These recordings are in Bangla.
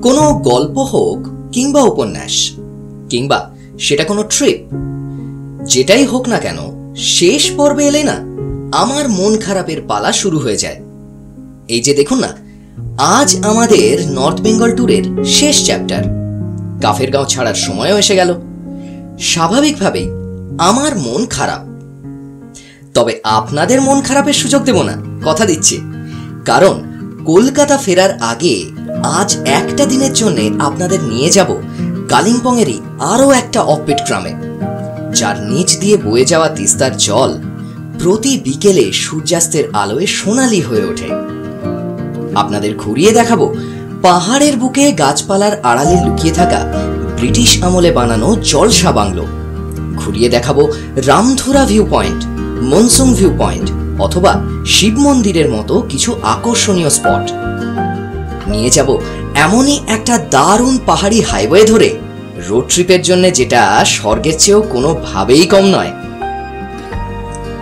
কোনো গল্প হোক কিংবা উপন্যাস কিংবা সেটা কোনো ট্রিপ, যেটাই হোক না কেন, শেষ পর্বে এলে না আমার মন খারাপের পালা শুরু হয়ে যায়। এই যে দেখুন না, আজ আমাদের নর্থ বেঙ্গল ট্যুরের শেষ চ্যাপ্টার, কাফেরগাঁও ছাড়ার সময়ও এসে গেল। স্বাভাবিকভাবেই আমার মন খারাপ, তবে আপনাদের মন খারাপের সুযোগ দেব না, কথা দিচ্ছি। কারণ কলকাতা ফেরার আগে আজ একটা দিনের জন্য আপনাদের নিয়ে যাব কালিম্পংয়েরই আরও একটা অফবিট গ্রামে, যার নিচ দিয়ে বয়ে যাওয়া তিস্তার জল প্রতি বিকেলে সূর্যাস্তের আলোয় সোনালি হয়ে ওঠে। আপনাদের ঘুরিয়ে দেখাবো পাহাড়ের বুকে গাছপালার আড়ালে লুকিয়ে থাকা ব্রিটিশ আমলে বানানো জলসা বাংলো। ঘুরিয়ে দেখাবো Ramdhura view point, Mansung view point অথবা শিব মন্দিরের মতো কিছু আকর্ষণীয় স্পট। নিয়ে যাব এমনই একটা দারুণ পাহাড়ি হাইওয়ে ধরে রোড ট্রিপের জন্য, যেটা স্বর্গের চেয়েও কোনোভাবেই কম নয়।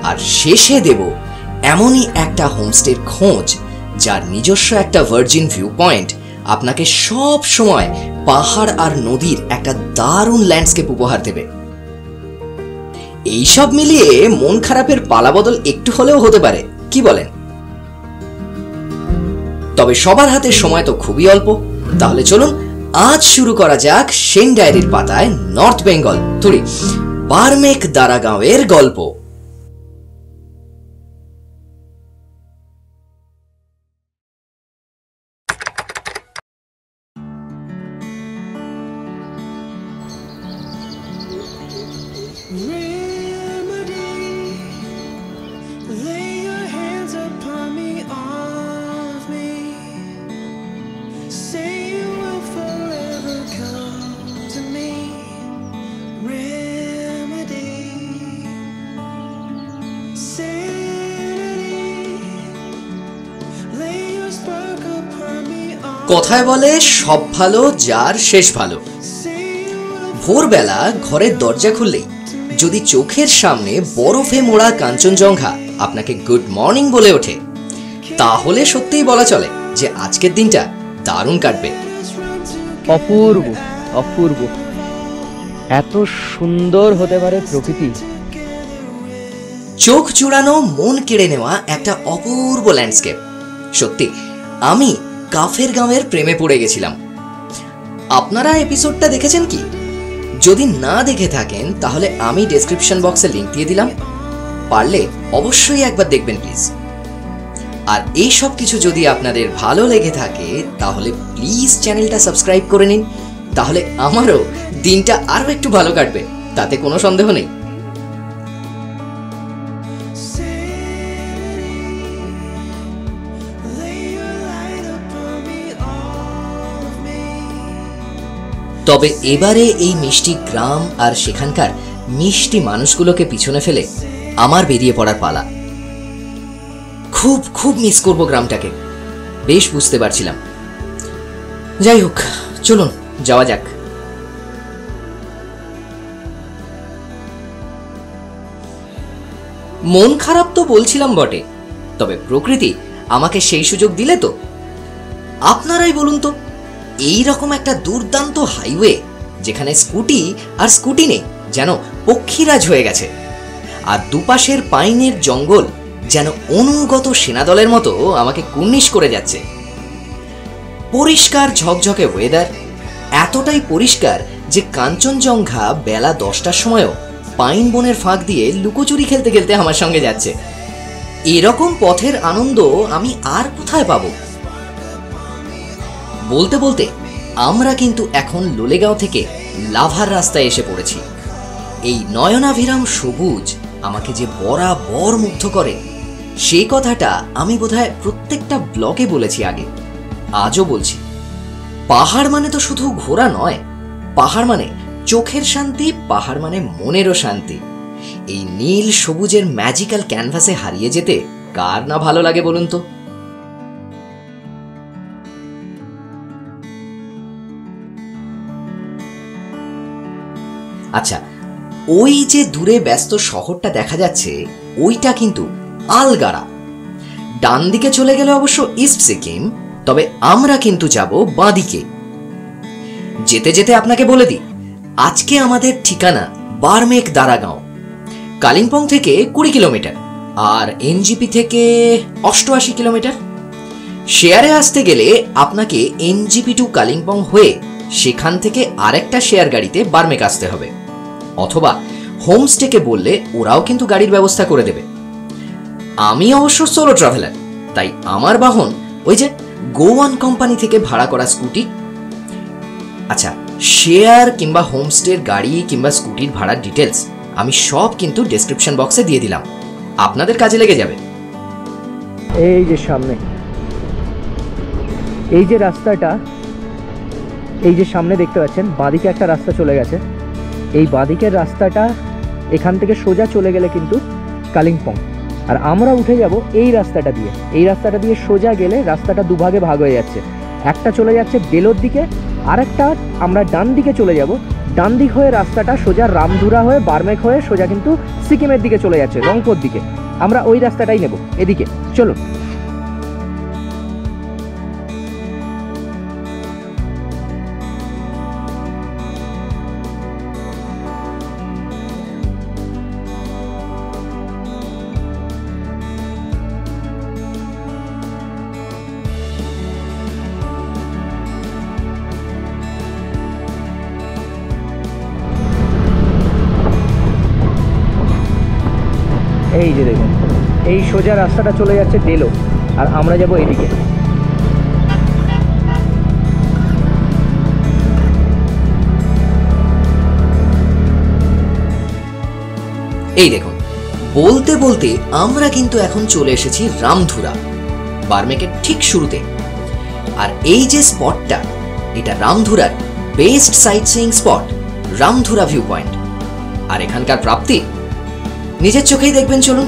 আর শেষে দেব এমনই একটা হোমস্টের খোঁজ, যার নিজস্ব একটা ভার্জিন ভিউ পয়েন্ট আপনাকে সব সময় পাহাড় আর নদীর একটা দারুণ ল্যান্ডস্কেপ উপহার দেবে। এইসব মিলিয়ে মন খারাপের পালাবদল একটু হলেও হতে পারে, কি বলেন? তবে সবার হাতে সময় তো খুবই অল্প, তাহলে চলুন আজ শুরু করা যাক সেন ডায়েরির পাতায় নর্থ বেঙ্গল বার্মেক দারাগাঁওয়ের গল্প। কথায় বলে সব ভালো যার শেষ ভালো। ভোরবেলা ঘরের দরজা খুললেই যদি চোখের সামনে বরফে মোড়া কাঞ্চনজঙ্ঘা আপনাকে গুড মর্নিং বলে ওঠে, তাহলে সত্যিই বলা চলে যে আজকের দিনটা দারুণ কাটবে। অপূর্ব অপূর্ব, এত সুন্দর হতে পারে প্রকৃতি। চোখ জুড়ানো, মন কেড়ে নেওয়া একটা অপূর্ব ল্যান্ডস্কেপ। সত্যি আমি কাফেরগাঁওয়ের প্রেমে পড়ে গেছিলাম। আপনারা এপিসোডটা দেখেছেন কি? যদি না দেখে থাকেন তাহলে আমি ডেসক্রিপশন বক্সে লিংক দিয়ে দিলাম, পারলে অবশ্যই একবার দেখবেন প্লিজ। আর এই সব কিছু যদি আপনাদের ভালো লেগে থাকে তাহলে প্লিজ চ্যানেলটা সাবস্ক্রাইব করে নিন, তাহলে আমারও দিনটা আরো একটু ভালো কাটবে, তাতে কোনো সন্দেহ নেই। তবে এবারে এই মিষ্টি গ্রাম আর সেখানকার মিষ্টি মানুষগুলোকে পিছনে ফেলে আমার বেরিয়ে পড়ার পালা। খুব খুব মিস করবো গ্রামটাকে, বেশ বুঝতে পারছিলাম। যাই হোক, চলুন যাওয়া যাক। মন খারাপ তো বলছিলাম বটে, তবে প্রকৃতি আমাকে সেই সুযোগ দিলে তো। আপনারাই বলুন তো, এই রকম একটা দুর্দান্ত হাইওয়ে যেখানে স্কুটি আর স্কুটি নেই যেন পক্ষীরাজ হয়ে গেছে, আর দুপাশের পাইনের জঙ্গল যেন অনুগত সেনাদলের মতো আমাকে কুর্নিশ করে যাচ্ছে। পরিষ্কার ঝকঝকে ওয়েদার, এতটাই পরিষ্কার যে কাঞ্চনজঙ্ঘা বেলা 10টার সময়ও পাইন বনের ফাঁক দিয়ে লুকোচুরি খেলতে খেলতে আমার সঙ্গে যাচ্ছে। এরকম পথের আনন্দ আমি আর কোথায় পাবো? বলতে বলতে আমরা কিন্তু এখন লোলেগাঁও থেকে লাভার রাস্তায় এসে পড়েছি। এই নয়নাভিরাম সবুজ আমাকে যে বরাবর মুগ্ধ করে, সেই কথাটা আমি বোধহয় প্রত্যেকটা ব্লগে বলেছি আগে, আজও বলছি। পাহাড় মানে তো শুধু ঘোরা নয়, পাহাড় মানে চোখের শান্তি, পাহাড় মানে মনেরও শান্তি। এই নীল সবুজের ম্যাজিক্যাল ক্যানভাসে হারিয়ে যেতে কার না ভালো লাগে বলুন তো? আচ্ছা, ওই যে দূরে ব্যস্ত শহরটা দেখা যাচ্ছে, ওইটা কিন্তু আলগারা। ডান দিকে চলে গেলে অবশ্য ইস্ট সিকিম, তবে আমরা কিন্তু যাব বাঁ দিকে যেতে যেতে আপনাকে বলে দিই, আজকে আমাদের ঠিকানা বার্মেক দারাগাঁও। কালিম্পং থেকে 20 কিলোমিটার আর এনজিপি থেকে 88 কিলোমিটার। শেয়ারে আসতে গেলে আপনাকে এনজিপি টু কালিম্পং হয়ে সেখান থেকে আরেকটা শেয়ার গাড়িতে বার্মেক আসতে হবে, অথবা হোমস্টেকে বললে ওরাও কিন্তু গাড়ির ব্যবস্থা করে দেবে। আমি অবশ্য সোলো ট্রাভেলার, তাই আমার বাহন ওই যে গোয়ান কোম্পানি থেকে ভাড়া করা স্কুটি। আচ্ছা, শেয়ার কিংবা হোমস্টের গাড়ি কিংবা স্কুটির ভাড়ার ডিটেলস আমি সব কিন্তু ডেসক্রিপশন বক্সে দিয়ে দিলাম, আপনাদের কাজে লেগে যাবে। এই যে সামনে, এই যে রাস্তাটা, এই যে সামনে দেখতে পাচ্ছেন বাঁদিকে একটা রাস্তা চলে গেছে। এই বাঁদিকের রাস্তাটা এখান থেকে সোজা চলে গেলে কিন্তু কালিম্পং, আর আমরা উঠে যাব এই রাস্তাটা দিয়ে। এই রাস্তাটা দিয়ে সোজা গেলে রাস্তাটা দুভাগে ভাগ হয়ে যাচ্ছে, একটা চলে যাচ্ছে বেলোর দিকে, আরেকটা আমরা ডান দিকে চলে যাব। ডান দিক হয়ে রাস্তাটা সোজা রামধুরা হয়ে বার্মেক হয়ে সোজা কিন্তু সিকিমের দিকে চলে যাচ্ছে, রংপুর দিকে। আমরা ওই রাস্তাটাই নেব, এদিকে চলুন। এই যে দেখুন, এই সোজা রাস্তাটা চলে যাচ্ছে ডেলো, আর আমরা যাব এদিকে। এই দেখুন, বলতে বলতে আমরা কিন্তু এখন চলে এসেছি রামধুরা, বার্মেকের ঠিক শুরুতে। আর এই যে স্পটটা, এটা রামধুরার best sightseeing spot, Ramdhura view point. আর এখানকার প্রাপ্তি নিজের চোখেই দেখবেন, চলুন।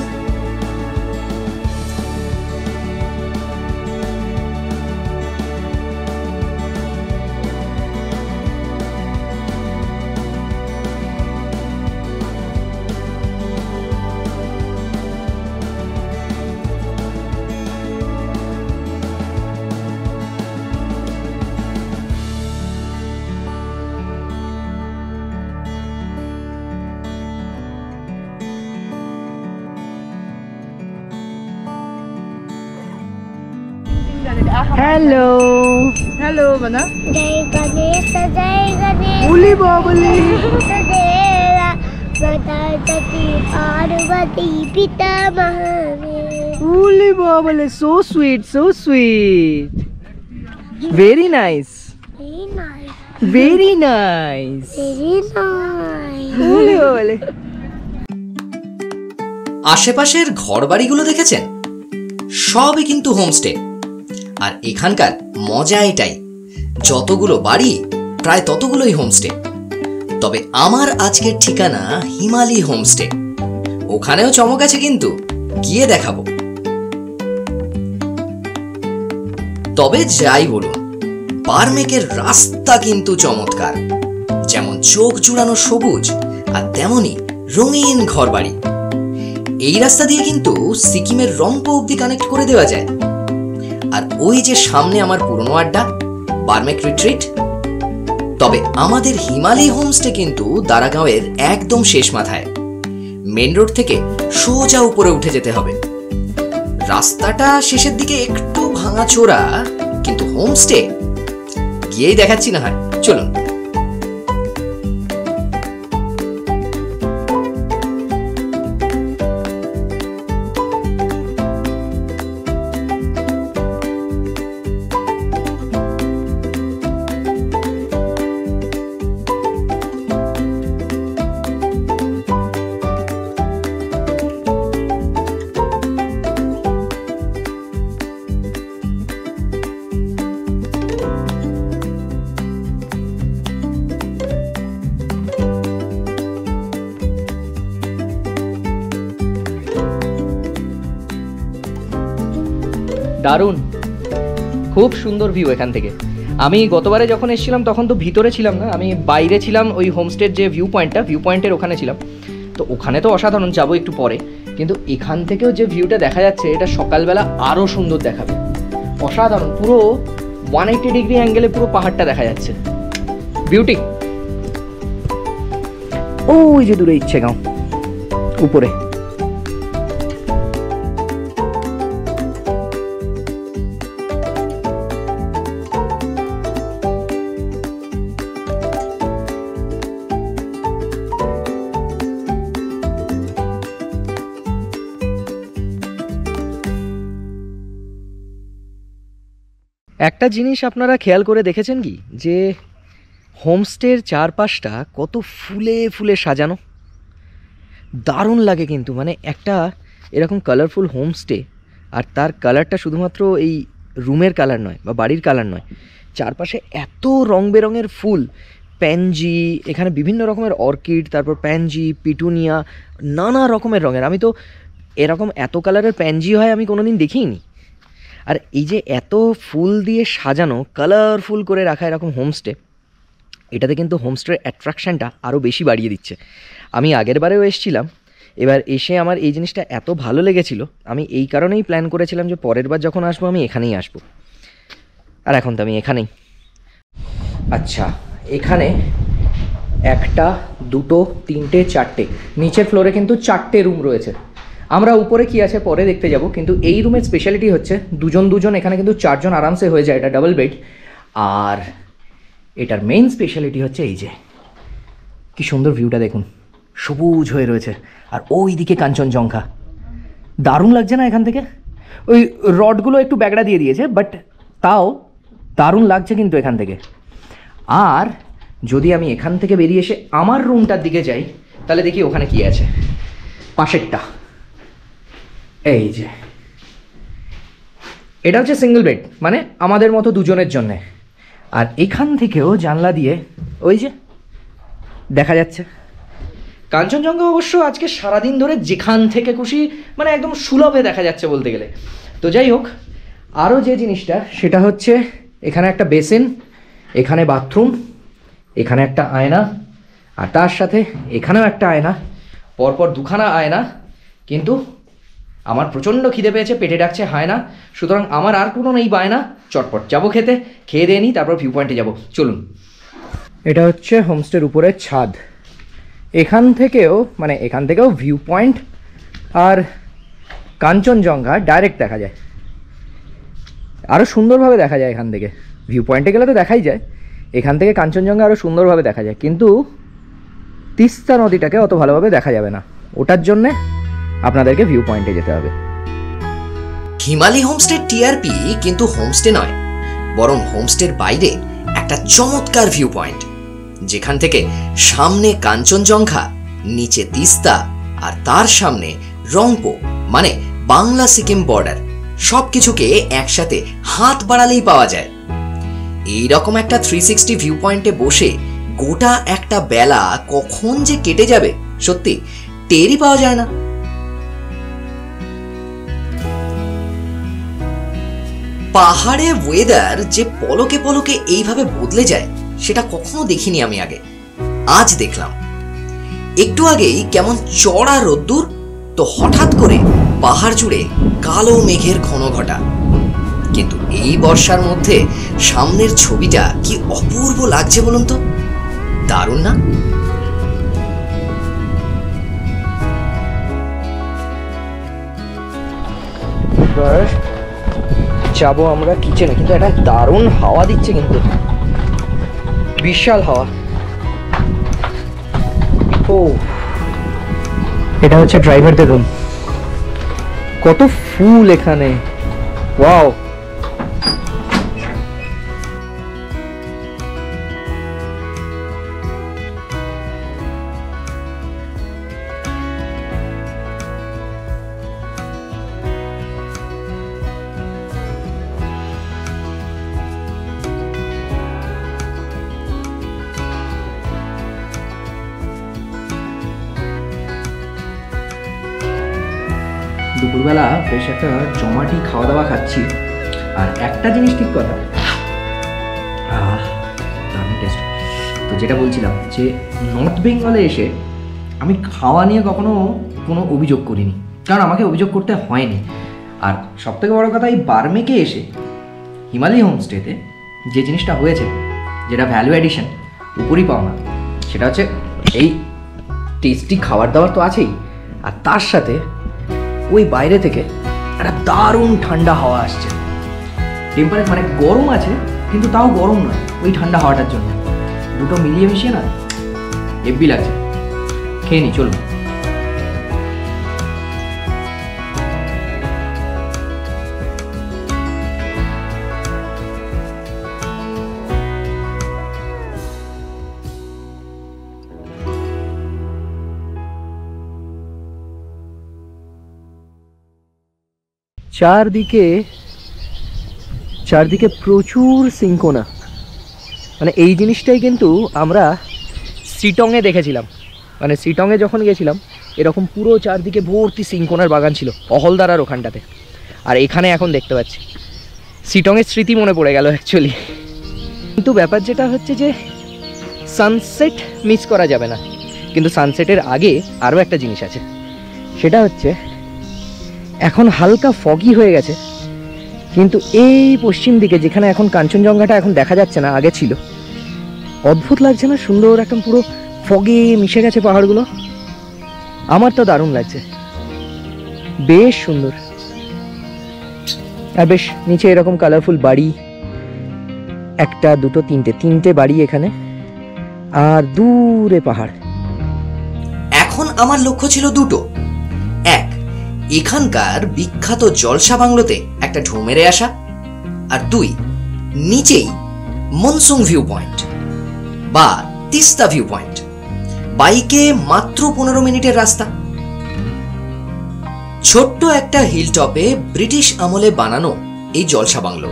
हेलो हेलो बना जय गणेश बोली बाबली देवा गणपति पार्वती पिता महादेव। बोली Babli, so sweet, so sweet, very nice, Very nice, very nice, very nice. बोली बाबली। আশেপাশের ঘরবাড়িগুলো দেখেছেন, সবই কিন্তু হোমস্টে। আর এখানকার মজা এটাই, যতগুলো বাড়ি প্রায় ততগুলোই হোমস্টে। তবে আমার আজকের ঠিকানা হিমালি হোমস্টে, ওখানেও চমক আছে কিন্তু, গিয়ে দেখাবো। তবে যাই বলুন, বার্মেকের রাস্তা কিন্তু চমৎকার, যেমন চোখ জুড়ানো সবুজ আর তেমনি রঙিন ঘরবাড়ি। এই রাস্তা দিয়ে কিন্তু সিকিমের রংপো অব্দি কানেক্ট করে দেওয়া যায়। আর ওই যে সামনে আমার পুরনো আড্ডা, বার্মেক রিট্রিট। তবে আমাদের হিমালি হোমস্টে কিন্তু দারাগাঁওয়ের একদম শেষ মাথায়, মেন রোড থেকে সোজা উপরে উঠে যেতে হবে। রাস্তাটা শেষের দিকে একটু ভাঙাচোরা, কিন্তু হোমস্টে গিয়েই দেখাচ্ছি না হয়, চলুন। দারুণ, খুব সুন্দর ভিউ এখান থেকে। আমি গতবারে যখন এসেছিলাম তখন তো ভিতরে ছিলাম না, আমি বাইরে ছিলাম, ওই হোমস্টের যে ভিউ পয়েন্টের ওখানে ছিলাম। তো ওখানে তো অসাধারণ, যাবো একটু পরে। কিন্তু এখান থেকেও যে ভিউটা দেখা যাচ্ছে, এটা সকালবেলা আরও সুন্দর দেখাবে, অসাধারণ। পুরো 180 ডিগ্রি অ্যাঙ্গেলে পুরো পাহাড়টা দেখা যাচ্ছে। বিউটি। ওই যে দূরে ইচ্ছে গাঁও উপরে। একটা জিনিস আপনারা খেয়াল করে দেখেছেন কি, যে হোমস্টের চারপাশটা কত ফুলে ফুলে সাজানো, দারুণ লাগে কিন্তু। মানে একটা এরকম কালারফুল হোমস্টে, আর তার কালারটা শুধুমাত্র এই রুমের কালার নয় বা বাড়ির কালার নয়, চারপাশে এত রং বেরঙের ফুল, প্যানজি, এখানে বিভিন্ন রকমের অর্কিড, তারপর প্যানজি, পিটুনিয়া, নানা রকমের রঙের। আমি তো এরকম এত কালারের প্যানজি হয় আমি কোনোদিন দেখিনি। আর এই যে এত ফুল দিয়ে সাজানো, কালারফুল করে রাখা এরকম হোমস্টে, এটাতে কিন্তু হোমস্টের অ্যাট্রাকশানটা আরও বেশি বাড়িয়ে দিচ্ছে। আমি আগের বারেও এসেছিলাম, এবার এসে আমার এই জিনিসটা এত ভালো লেগেছিল, আমি এই কারণেই প্ল্যান করেছিলাম যে পরের বার যখন আসবো আমি এখানেই আসবো। আর এখন তো আমি এখানেই। আচ্ছা, এখানে একটা, দুটো, তিনটে, চারটে, নিচের ফ্লোরে কিন্তু 4টে রুম রয়েছে। আমরা উপরে কি আছে পরে দেখতে যাব, কিন্তু এই রুমের স্পেশালিটি হচ্ছে দুজন দুজন, এখানে কিন্তু 4 জন আরামসে হয়ে যায়, এটা ডাবল বেড। আর এটার মেইন স্পেশালিটি হচ্ছে এই যে কি সুন্দর ভিউটা দেখুন, সবুজ হয়ে রয়েছে, আর ওই দিকে কাঞ্চনজঙ্ঘা, দারুণ লাগছে না এখান থেকে? ওই রডগুলো একটু ব্যাগড়া দিয়ে দিয়েছে, বাট তাও দারুণ লাগছে কিন্তু এখান থেকে। আর যদি আমি এখান থেকে বেরিয়ে এসে আমার রুমটার দিকে যাই, তাহলে দেখি ওখানে কি আছে। পাশেরটা এই যে, এটা হচ্ছে সিঙ্গেল বেড, মানে আমাদের মতো দুজনের জন্যে। আর এখান থেকেও জানলা দিয়ে ওই যে দেখা যাচ্ছে কাঞ্চনজঙ্ঘা। অবশ্য আজকে সারাদিন ধরে যেখান থেকে খুশি মানে একদম সুলভে দেখা যাচ্ছে বলতে গেলে। তো যাই হোক, আরও যে জিনিসটা সেটা হচ্ছে এখানে একটা বেসিন, এখানে বাথরুম, এখানে একটা আয়না, আর তার সাথে এখানেও একটা আয়না, পরপর দুখানা আয়না। কিন্তু আমার প্রচণ্ড খিদে পেয়েছে, পেটে ডাকছে হয় না, সুতরাং আমার আর কোনো নেই বায়না, চটপট যাবো খেতে, খেয়ে দিয়ে নিই, তারপর ভিউ পয়েন্টে যাবো। চলুন। এটা হচ্ছে হোমস্টের উপরের ছাদ। এখান থেকেও ভিউ পয়েন্ট আর কাঞ্চনজঙ্ঘা ডাইরেক্ট দেখা যায়, আরও সুন্দরভাবে দেখা যায় এখান থেকে। ভিউ পয়েন্টে গেলে তো দেখাই যায়, এখান থেকে কাঞ্চনজঙ্ঘা আরও সুন্দরভাবে দেখা যায়, কিন্তু তিস্তা নদীটাকে অত ভালোভাবে দেখা যাবে না, ওটার জন্যে আপনাদেরকে ভিউ পয়েন্টে যেতে হবে। হিমালি হোমস্টে টিআরপি কিন্তু হোমস্টে নয়, বরং হোমস্টের বাইরে একটা চমৎকার ভিউ পয়েন্ট, যেখান থেকে সামনে কাঞ্চনজঙ্ঘা, নিচে তিস্তা, আর তার সামনে রংপো মানে বাংলা সিকিম বর্ডার, সবকিছুকে একসাথে হাত বাড়ালেই পাওয়া যায়। এইরকম একটা 360 ভিউ পয়েন্টে বসে গোটা একটা বেলা কখন যে কেটে যাবে সত্যি টেরই পাওয়া যায় না। পাহাড়ে ওয়েদার যে পলকে পলকে এইভাবে বদলে যায় সেটা কখনো দেখিনি আমি আগে, আজ দেখলাম। একটু আগেই কেমন চড়া রোদ্দুর, তো হঠাৎ করে পাহাড় জুড়ে কালো মেঘের ঘন ঘটা। কিন্তু এই বর্ষার মধ্যে সামনের ছবিটা কি অপূর্ব লাগছে বলুন তো, দারুণ না? যাবো আমরা কিচেনে, কিন্তু একটা দারুণ হাওয়া দিচ্ছে, কিন্তু বিশাল হাওয়া। ও, এটা হচ্ছে ড্রাইভারদের রুম, কত ফুল এখানে, ওয়াও। দুপুরবেলা বেশ একটা জমাটি খাওয়া দাওয়া খাচ্ছি, আর একটা জিনিস ঠিক কথা, দারুণ টেস্ট। তো যেটা বলছিলাম যে নর্থ বেঙ্গলে এসে আমি খাওয়া নিয়ে কখনো কোনো অভিযোগ করিনি, কারণ আমাকে অভিযোগ করতে হয়নি। আর সবথেকে বড় কথা, এই বার্মেকে এসে হিমালয় হোমস্টেতে যে জিনিসটা হয়েছে, যেটা ভ্যালু অ্যাডিশন, উপরই পাওনা, সেটা হচ্ছে এই টেস্টি খাবার দাবার তো আছেই, আর তার সাথে ওই বাইরে থেকে একটা দারুণ ঠান্ডা হাওয়া আসছে। টেম্পারেচার মানে গরম আছে কিন্তু তাও গরম নয়, ওই ঠান্ডা হাওয়াটার জন্য দুটো মিলিয়ে মিশিয়ে না হেব্বি লাগছে। খেয়ে নি, চলুন। চারদিকে প্রচুর সিঙ্কোনা, মানে এই জিনিসটাই কিন্তু আমরা সিটংয়ে দেখেছিলাম। মানে সিটংয়ে যখন গেছিলাম এরকম পুরো চারদিকে ভর্তি সিঙ্কোনার বাগান ছিল অহলদারার ওখানটাতে, আর এখানে এখন দেখতে পাচ্ছি। সিটংয়ের স্মৃতি মনে পড়ে গেল অ্যাকচুয়ালি। কিন্তু ব্যাপার যেটা হচ্ছে যে সানসেট মিস করা যাবে না, কিন্তু সানসেটের আগে আরও একটা জিনিস আছে, সেটা হচ্ছে এখন হালকা ফগি হয়ে গেছে, কিন্তু এই পশ্চিম দিকে যেখানে এখন কাঞ্চনজঙ্ঘাটা এখন দেখা যাচ্ছে না, আগে ছিল, অদ্ভুত লাগছে না? সুন্দর, একদম পুরো ফগে মিশে গেছে পাহাড়গুলো। আমার তো দারুণ লাগছে, বেশ সুন্দর। আর বেশ নিচে এরকম কালারফুল বাড়ি, একটা দুটো তিনটে বাড়ি এখানে, আর দূরে পাহাড়। এখন আমার লক্ষ্য ছিল দুটো। এক, এখানকার বিখ্যাত জলসা বাংলোতে একটা ঢু মেরে আসা, আর দুই, নিচেই মনসুং ভিউ পয়েন্ট বা তিস্তা ভিউ পয়েন্ট। বাইকে মাত্র 15 মিনিটের রাস্তা। ছোট্ট একটা হিল টপে ব্রিটিশ আমলে বানানো এই জলসা বাংলো।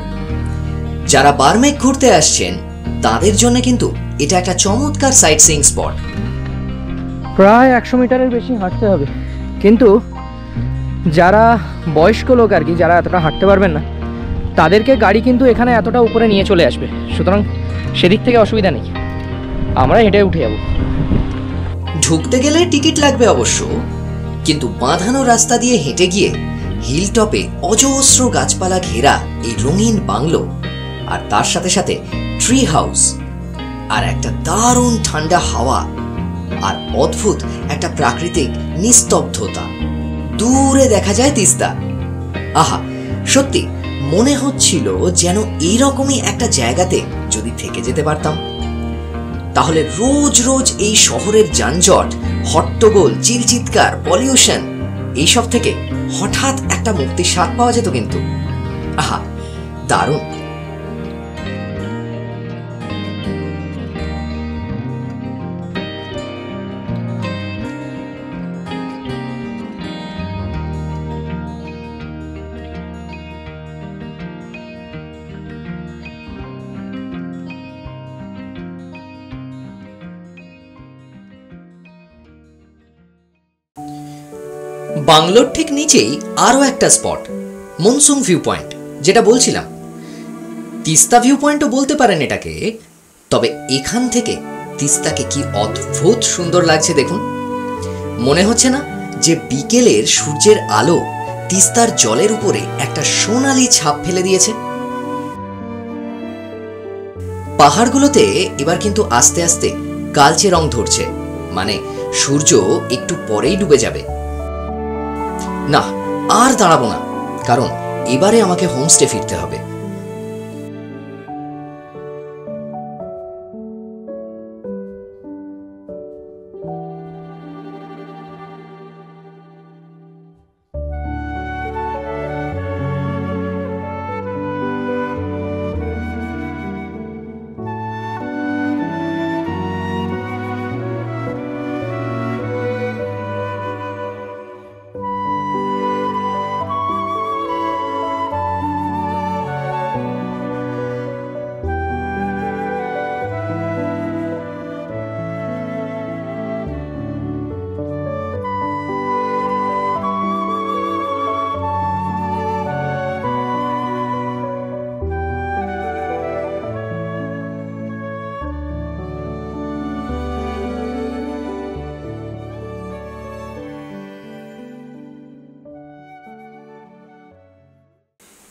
যারা বার্মেক ঘুরতে আসছেন তাদের জন্য কিন্তু এটা একটা চমৎকার সাইট সিইং স্পট। প্রায় 100 মিটারের বেশি হাঁটতে হবে, কিন্তু যারা বয়স্ক লোক আর কি, যারা এতটা হাঁটতে পারবেন না, তাদেরকে গাড়ি কিন্তু এখানে এতটা উপরে নিয়ে চলে আসবে, সুতরাং সেদিক থেকে অসুবিধা নেই, আমরা হেঁটে উঠে যাবো। ঢুকতে গেলে টিকিট লাগবে অবশ্য, কিন্তু বাঁধানো রাস্তা দিয়ে হেঁটে গিয়ে হিল টপে অজস্র গাছপালা ঘেরা এই রঙিন বাংলো, আর তার সাথে সাথে ট্রি হাউস, আর একটা দারুণ ঠান্ডা হাওয়া, আর অদ্ভুত একটা প্রাকৃতিক নিস্তব্ধতা। দূরে দেখা যায় তিস্তা। আহা, সত্যি মনে হচ্ছিল যেন এইরকমই একটা জায়গাতে যদি থেকে যেতে পারতাম, তাহলে রোজ রোজ এই শহরের যানজট, হট্টগোল, চিলচিৎকার, পলিউশন, এইসব থেকে হঠাৎ একটা মুক্তির স্বাদ পাওয়া যেত কিন্তু। আহা, দারুণ। বাংলোর ঠিক নিচেই আরো একটা স্পট, মনসুং ভিউ পয়েন্ট, যেটা বলছিলাম। তিস্তা ভিউ পয়েন্টও বলতে পারেন এটাকে, তবে এখান থেকে তিস্তাকে কি অদ্ভুত সুন্দর লাগছে দেখুন। মনে হচ্ছে না যে বিকেলের সূর্যের আলো তিস্তার জলের উপরে একটা সোনালি ছাপ ফেলে দিয়েছে। পাহাড়গুলোতে এবার কিন্তু আস্তে আস্তে কালচে রং ধরছে, মানে সূর্য একটু পরেই ডুবে যাবে। না, আর দাঁড়াবো না, কারণ এবারে আমাকে হোমস্টে ফিরতে হবে।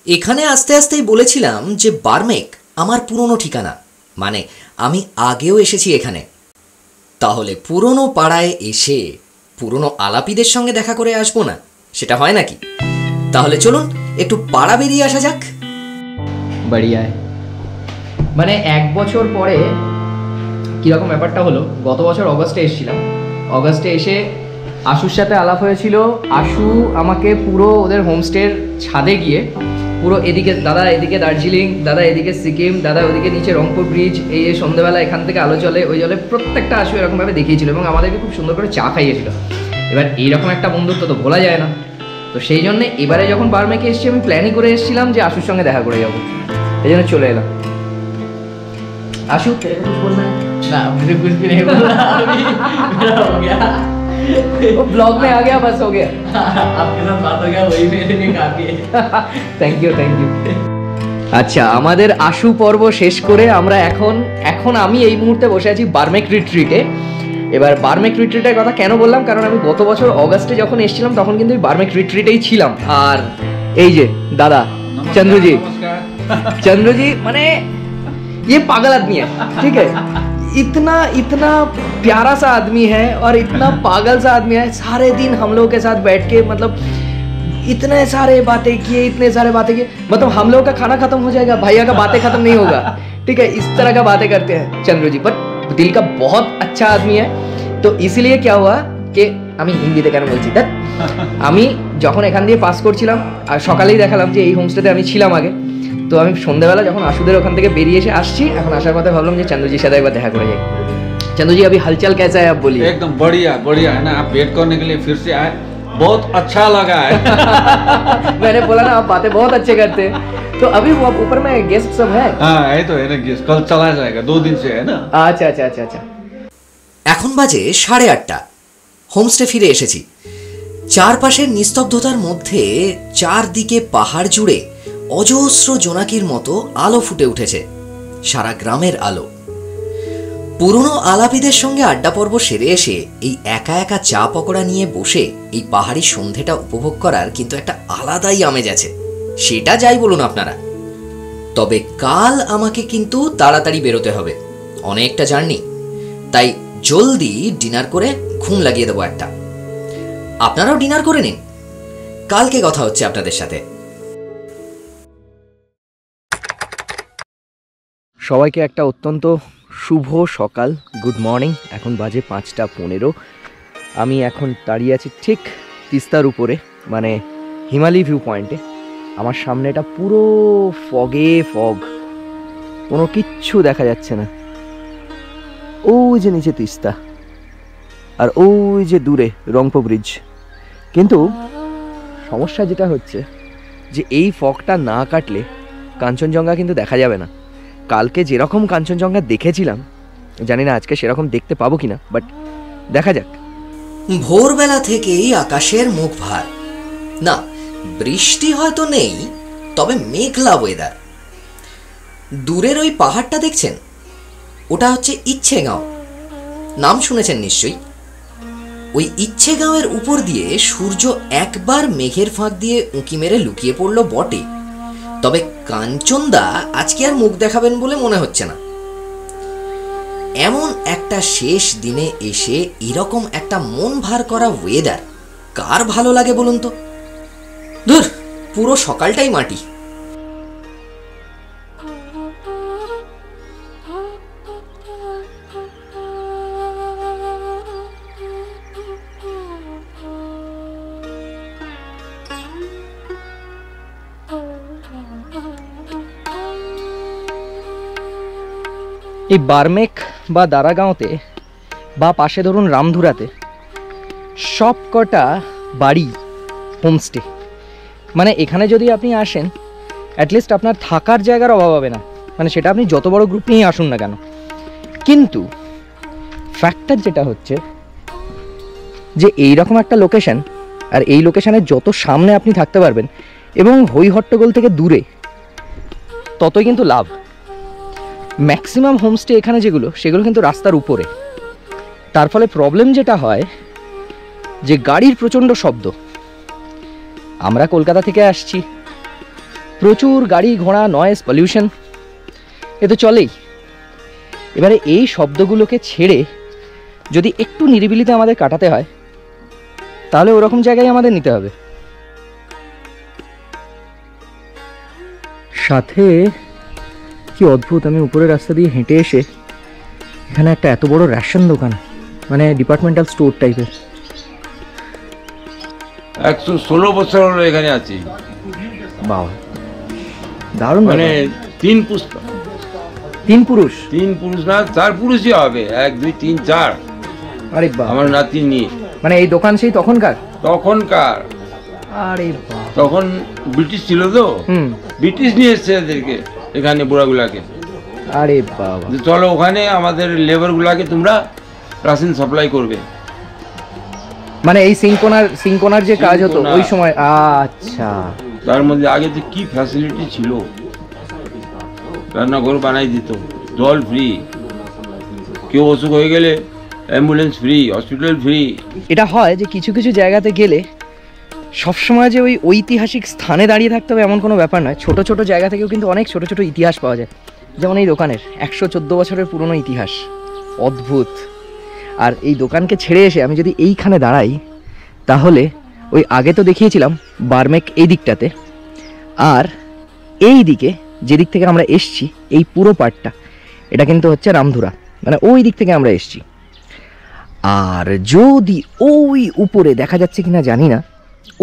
এখানে আস্তে আস্তেই বলেছিলাম যে বার্মেক আমার পুরনো ঠিকানা, মানে আমি আগেও এসেছি এখানে। তাহলে পুরনো পাড়ায় এসে পুরনো আলাপিদের সঙ্গে দেখা করে আসবো না, সেটা হয় নাকি? তাহলে চলুন একটু পাড়া বেরিয়ে আসা যাক। বাড়িয়ায় মানে 1 বছর পরে কীরকম ব্যাপারটা হলো, গত বছর অগস্টে এসেছিলাম। অগস্টে এসে আশুর সাথে আলাপ হয়েছিল। আশু আমাকে পুরো ওদের হোমস্টের ছাদে গিয়ে পুরো এদিকে দাদা এদিকে দার্জিলিং, দাদা এদিকে সিকিম, দাদা ওদিকে নিচে রংপুর ব্রিজ, এই সন্ধ্যেবেলা এখান থেকে আলো চলে ওই জলে, প্রত্যেকটা আশু এরকমভাবে দেখিয়েছিল এবং আমাদেরকে খুব সুন্দর করে চা খাইয়েছিল। এবার এইরকম একটা বন্ধুত্ব তো ভোলা যায় না। তো সেই জন্যে এবারে যখন বার্মেকে এসেছি আমি প্ল্যানই করে এসেছিলাম যে আশুর সঙ্গে দেখা করে যাবো, এই জন্য চলে এলাম। आशु तेरे को कुछ बोलना है? ना मुझे कुछ भी नहीं बोलना, अभी मेरा हो गया। वो ब्लॉग में आ गया, बस हो गया। आपके साथ बात हो गया, वही मेरे लिए काफी है। Thank you thank you. আচ্ছা, আমাদের আশু পর্ব শেষ করে আমরা এখন আমি এই মুহূর্তে বসে আছি বার্মেক রিট্রিটে। এবার বার্মেক রিট্রিটের কথা কেন বললাম, কারণ আমি গত বছর অগাস্টে যখন এসেছিলাম তখন কিন্তু বার্মেক রিট্রিটেই ছিলাম। আর এই যে দাদা চন্দ্রজি, চন্দ্রজি মানে ये पागल आदमी है, ठीक है, इतना प्यारा सा आदमी है और इतना पागल सा आदमी है। सारे दिन हम लोगों के साथ बैठ के मतलब इतने सारे बातें किए, मतलब हम लोग का खाना खत्म हो जाएगा, भैया का बातें खत्म नहीं होगा, ठीक है, इस तरह का बातें करते हैं चंद्र जी। बट दिल का बहुत अच्छा आदमी है। तो इसलिए क्या हुआ कि আমি হিন্দিতে কেন বলছি, দেখ আমি যখন এখান দিয়ে পাস করছিলাম আর সকালেই দেখালাম যে এই হোমস্টেতে আমি ছিলাম আগে। তো আমি সন্ধ্যাবেলা যখন আশুদের ওখান থেকে বেরিয়ে এসে আসছি, এখন আসার কথা ভাবলাম যে চন্দ্রজির সাথে একবার দেখা করে যাই। चंद्रजी अभी हलचल कैसा है आप बोलिए? एकदम बढ़िया बढ़िया है ना, आप वेट करने के लिए फिर से आए, बहुत अच्छा लगा है। मैंने बोला ना आप बातें बहुत अच्छे करते हैं। तो अभी वो ऊपर में गेस्ट सब है? हाँ ये तो है ना, गेस्ट कल चला जाएगा, 2 दिन से है ना। अच्छा अच्छा अच्छा अच्छा। এখন বাজে 8:30। হোমস্টে ফিরে এসেছি। চারপাশের নিস্তব্ধতার মধ্যে চারদিকে পাহাড় জুড়ে অজস্র জোনাকির মতো আলো ফুটে উঠেছে, সারা গ্রামের আলো। পুরনো আলাপিদের সঙ্গে আড্ডা পর্ব সেরে এসে এই একা একা চা পকোড়া নিয়ে বসে এই পাহাড়ি সন্ধেটা উপভোগ করার কিন্তু একটা আলাদাই আমেজ আছে, সেটা যাই বলুন আপনারা। তবে কাল আমাকে কিন্তু তাড়াতাড়ি বেরোতে হবে, অনেকটা জার্নি, তাই জলদি ডিনার করে ঘুম লাগিয়ে দেবো একটা। আপনারাও ডিনার করে নিন, কালকে কথা হচ্ছে আপনাদের সাথে। সবাইকে একটা অত্যন্ত শুভ সকাল, গুড মর্নিং। এখন বাজে 5:15। আমি এখন দাঁড়িয়ে আছি ঠিক তিস্তার উপরে, মানে হিমালয় ভিউ পয়েন্টে। আমার সামনেটা পুরো ফগ, কোনো কিচ্ছু দেখা যাচ্ছে না। ওই যে নিচে তিস্তা আর ওই যে দূরে রংপুর ব্রিজ। কিন্তু সমস্যা যেটা হচ্ছে যে এই ফগটা না কাটলে কাঞ্চনজঙ্ঘা কিন্তু দেখা যাবে না। কালকে যেরকম কাঞ্চনজঙ্ঘা দেখেছিলাম, জানি না আজকে সেরকম দেখতে পাবো কিনা, বাট দেখা যাক। ভোরবেলা থেকেই আকাশের মুখ ভার, না বৃষ্টি হয়তো নেই, তবে মেঘলা ওয়েদার। দূরের ওই পাহাড়টা দেখছেন, ওটা হচ্ছে ইচ্ছেগাঁও, নাম শুনেছেন নিশ্চয়ই। ওই ইচ্ছেগাঁওয়ের উপর দিয়ে সূর্য একবার মেঘের ফাঁক দিয়ে উঁকি মেরে লুকিয়ে পড়ল বটে, তবে কাঞ্চনদা আজকে আর মুখ দেখাবেন বলে মনে হচ্ছে না। এমন একটা শেষ দিনে এসে এরকম একটা মন ভার করা ওয়েদার কার ভালো লাগে বলুন তো? ধুর, পুরো সকালটাই মাটি। এই বার্মেক বা দারাগাঁওতে বা পাশে ধরুন রামধুরাতে সব কটা বাড়ি হোমস্টে, মানে এখানে যদি আপনি আসেন অ্যাটলিস্ট আপনার থাকার জায়গার অভাব হবে না, মানে সেটা আপনি যত বড় গ্রুপ নিয়ে আসুন না কেন। কিন্তু ফ্যাক্টর যেটা হচ্ছে যে এইরকম একটা লোকেশন, আর এই লোকেশনের যত সামনে আপনি থাকতে পারবেন এবং হই হট্টগোল থেকে দূরে, ততই কিন্তু লাভ। ম্যাক্সিমাম হোমস্টে এখানে যেগুলো, সেগুলো কিন্তু রাস্তার উপরে। তার ফলে প্রবলেম যেটা হয় যে গাড়ির প্রচণ্ড শব্দ। আমরা কলকাতা থেকে আসছি, প্রচুর গাড়ি ঘোড়া, নয়েজ, পলিউশন, এ তো চলেই। এবারে এই শব্দগুলোকে ছেড়ে যদি একটু নিরিবিলিতে আমাদের কাটাতে হয় তাহলে ওরকম জায়গায় আমাদের নিতে হবে। সাথে কি অদ্ভুত, আমি উপরের রাস্তা দিয়ে হেঁটে এসে এখানে একটা এত বড় রেশন দোকান, মানে ডিপার্টমেন্টাল স্টোর টাইপের। 116 বছর হলো এখানে আছি। বাবা, দারুণ। মানে তিন পুরুষ না 4 পুরুষই হবে, 1 2 3 4। আরে বাবা, আমার নাতি নিয়ে। মানে এই দোকান সেই তখনকার? আরে বাবা, তখন ব্রিটিশ ছিল তো, ব্রিটিশ নিয়ে এসছে এদেরকে এখানে বুড়াগুলাকে। আরে বাবা, চলো ওখানে আমাদের লেবার গুলাকে তোমরা রাশন সাপ্লাই করবে। মানে এই সিঙ্কোনার যে কাজ হতো ওই সময়। আচ্ছা, তার মধ্যে আগে যে কি ফ্যাসিলিটি ছিল, রান্নাঘর বানাই দিত, জল ফ্রি, কেউ অসুখ হয়ে গেলে অ্যাম্বুলেন্স ফ্রি, হসপিটাল ফ্রি। এটা হয় যে কিছু কিছু জায়গাতে গেলে সবসময় যে ওই ঐতিহাসিক স্থানে দাঁড়িয়ে থাকতে হবে এমন কোনো ব্যাপার নয়। ছোট ছোট জায়গা থেকেও কিন্তু অনেক ছোট ছোট ইতিহাস পাওয়া যায়। যেমন এই দোকানের 114 বছরের পুরনো ইতিহাস, অদ্ভুত। আর এই দোকানকে ছেড়ে এসে আমি যদি এইখানে দাঁড়াই তাহলে ওই আগে তো দেখিয়েছিলাম বার্মেক এই দিকটাতে, আর এই দিকে যেদিক থেকে আমরা এসছি এই পুরো পার্টটা এটা কিন্তু হচ্ছে রামধুরা, মানে ওই দিক থেকে আমরা এসছি। আর যদি ওই উপরে দেখা যাচ্ছে কিনা জানি না,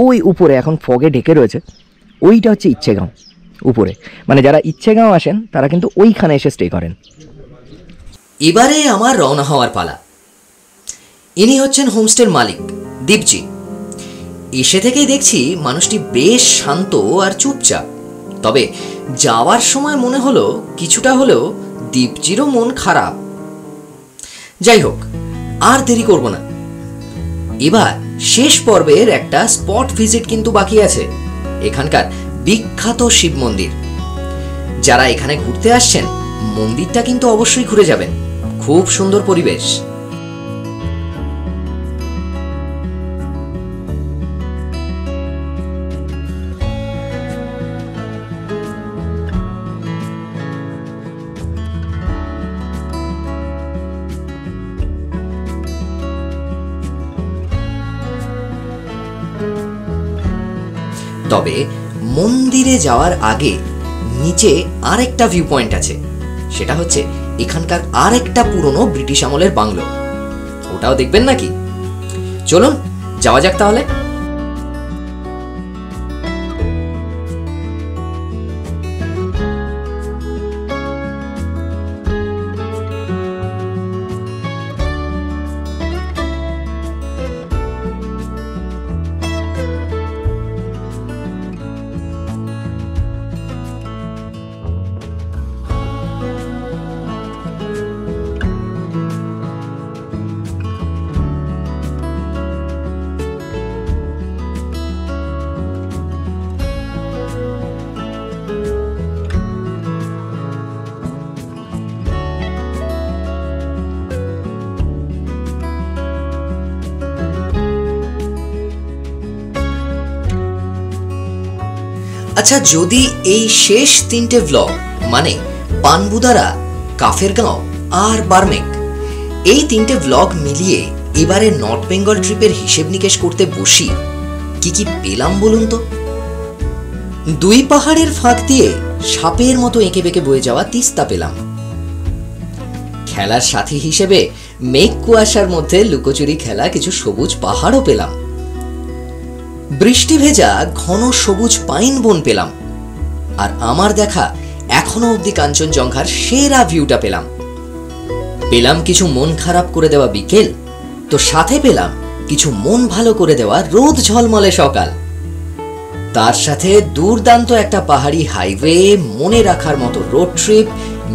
ওই উপরে এখন ফগে ঢেকে রয়েছে, ওইটা হচ্ছে ইচ্ছেগাঁও উপরে। মানে যারা ইচ্ছেগাঁও আসেন তারা কিন্তু ওইখানে এসে স্টে করেন। এবারে আমার রওনা হওয়ার পালা। ইনি হচ্ছেন হোমস্টের মালিক দীপজি। এসে থেকেই দেখছি মানুষটি বেশ শান্ত আর চুপচাপ, তবে যাওয়ার সময় মনে হলো কিছুটা হলেও দীপজিরও মন খারাপ। যাই হোক, আর দেরি করব না, এবার শেষ পর্বের একটা স্পট ভিজিট কিন্তু বাকি আছে, এখানকার বিখ্যাত শিব মন্দির। যারা এখানে ঘুরতে আসছেন মন্দিরটা কিন্তু অবশ্যই ঘুরে যাবেন, খুব সুন্দর পরিবেশ। তবে মন্দিরে যাওয়ার আগে নিচে আরেকটা ভিউ পয়েন্ট আছে, সেটা হচ্ছে এখানকার আরেকটা পুরনো ব্রিটিশ আমলের বাংলো। ওটাও দেখবেন নাকি? চলুন যাওয়া যাক তাহলে। আচ্ছা, যদি এই শেষ 3টে ব্লগ মানে পানবুদারা, কাফেরগাঁও আর বার্মেক, এই 3টে ব্লগ মিলিয়ে এবারে নর্থ বেঙ্গল ট্রিপের হিসেব নিকেশ করতে বসি, কি কি পেলাম বলুন তো? 2 পাহাড়ের ফাঁক দিয়ে সাপের মতো এঁকে বেঁকে বয়ে যাওয়া তিস্তা পেলাম। খেলার সাথী হিসেবে মেঘ কুয়াশার মধ্যে লুকোচুরি খেলা কিছু সবুজ পাহাড়ও পেলাম। বৃষ্টি ভেজা ঘন সবুজ পাইন বন পেলাম। আর আমার দেখা এখনো অব্দি কাঞ্চনজঙ্ঘার সেরা ভিউটা পেলাম। পেলাম কিছু মন খারাপ করে দেওয়া বিকেল, তো সাথে পেলাম কিছু মন ভালো করে দেওয়া রোদ ঝলমলে সকাল। তার সাথে দুর্দান্ত একটা পাহাড়ি হাইওয়ে, মনে রাখার মতো রোড ট্রিপ,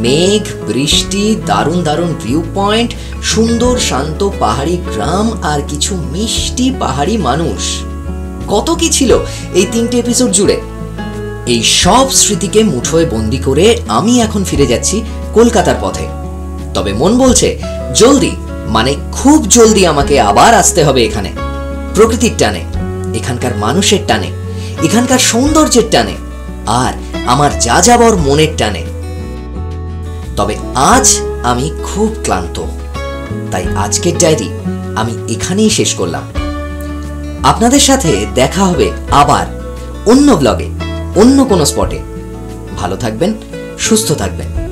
মেঘ, বৃষ্টি, দারুণ দারুণ ভিউ পয়েন্ট, সুন্দর শান্ত পাহাড়ি গ্রাম আর কিছু মিষ্টি পাহাড়ি মানুষ। কত কি ছিল এই 3টে এপিসোড জুড়ে। এই সব স্মৃতিকে মুঠোয় বন্দি করে আমি এখন ফিরে যাচ্ছি কলকাতার পথে। তবে মন বলছে জলদি, মানে খুব জলদি আমাকে আবার আসতে হবে এখানে, প্রকৃতির টানে, এখানকার মানুষের টানে, এখানকার সৌন্দর্যের টানে, আর আমার যা যাবর মনের টানে। তবে আজ আমি খুব ক্লান্ত, তাই আজকের ডায়েরি আমি এখানেই শেষ করলাম। আপনাদের সাথে দেখা হবে আবার অন্য ব্লগে, অন্য কোনো স্পটে। ভালো থাকবেন, সুস্থ থাকবেন।